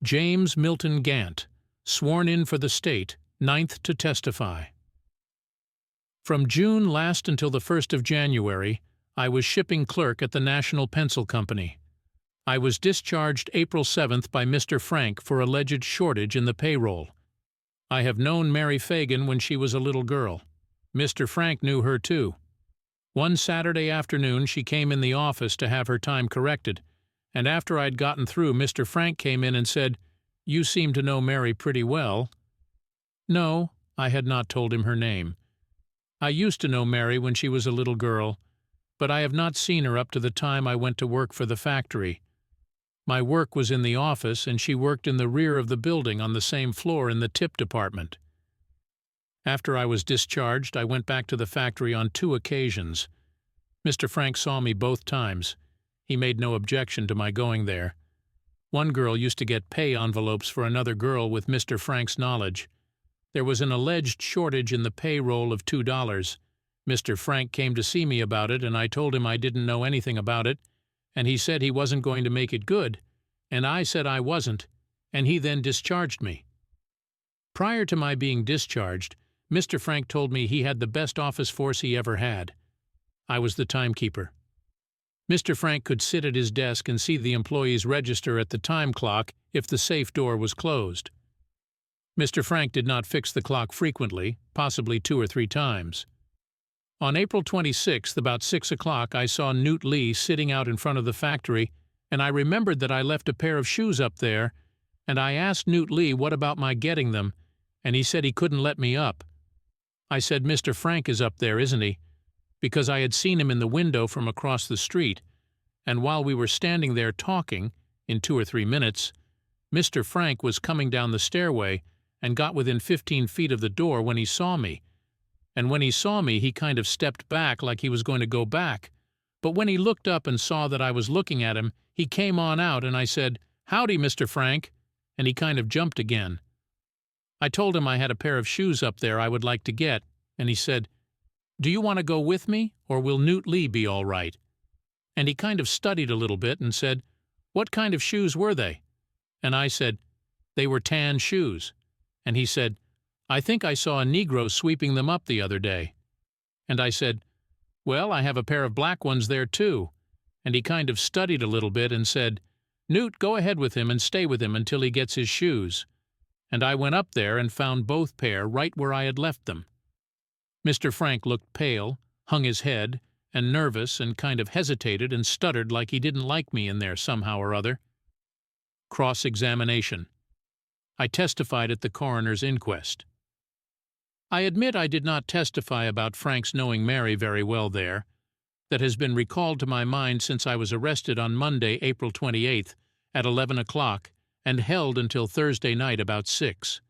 James Milton Gantt, sworn in for the state, 9th to testify. From June last until the 1st of January, I was shipping clerk at the National Pencil Company. I was discharged April 7th by Mr. Frank for alleged shortage in the payroll. I have known Mary Phagan when she was a little girl. Mr. Frank knew her too. One Saturday afternoon she came in the office to have her time corrected, and after I'd gotten through, Mr. Frank came in and said, "You seem to know Mary pretty well." No, I had not told him her name. I used to know Mary when she was a little girl, but I have not seen her up to the time I went to work for the factory. My work was in the office, and she worked in the rear of the building on the same floor in the tip department. After I was discharged, I went back to the factory on 2 occasions. Mr. Frank saw me both times. He made no objection to my going there. One girl used to get pay envelopes for another girl with Mr. Frank's knowledge. There was an alleged shortage in the payroll of $2. Mr. Frank came to see me about it, and I told him I didn't know anything about it, and he said he wasn't going to make it good, and I said I wasn't, and he then discharged me. Prior to my being discharged, Mr. Frank told me he had the best office force he ever had. I was the timekeeper. Mr. Frank could sit at his desk and see the employees register at the time clock if the safe door was closed. Mr. Frank did not fix the clock frequently, possibly 2 or 3 times. On April 26th, about 6 o'clock, I saw Newt Lee sitting out in front of the factory, and I remembered that I left a pair of shoes up there, and I asked Newt Lee what about my getting them, and he said he couldn't let me up. I said, "Mr. Frank is up there, isn't he?" because I had seen him in the window from across the street, and while we were standing there talking, in 2 or 3 minutes, Mr. Frank was coming down the stairway and got within 15 feet of the door when he saw me. And when he saw me, he kind of stepped back like he was going to go back. But when he looked up and saw that I was looking at him, he came on out, and I said, "Howdy, Mr. Frank," and he kind of jumped again. I told him I had a pair of shoes up there I would like to get, and he said, "Do you want to go with me, or will Newt Lee be all right?" And he kind of studied a little bit and said, "What kind of shoes were they?" And I said, "They were tan shoes." And he said, "I think I saw a negro sweeping them up the other day." And I said, "Well, I have a pair of black ones there too." And he kind of studied a little bit and said, "Newt, go ahead with him and stay with him until he gets his shoes." And I went up there and found both pair right where I had left them. Mr. Frank looked pale, hung his head, and nervous, and kind of hesitated and stuttered like he didn't like me in there somehow or other. Cross-examination. I testified at the coroner's inquest. I admit I did not testify about Frank's knowing Mary very well there. That has been recalled to my mind since I was arrested on Monday, April 28th, at 11 o'clock, and held until Thursday night about 6.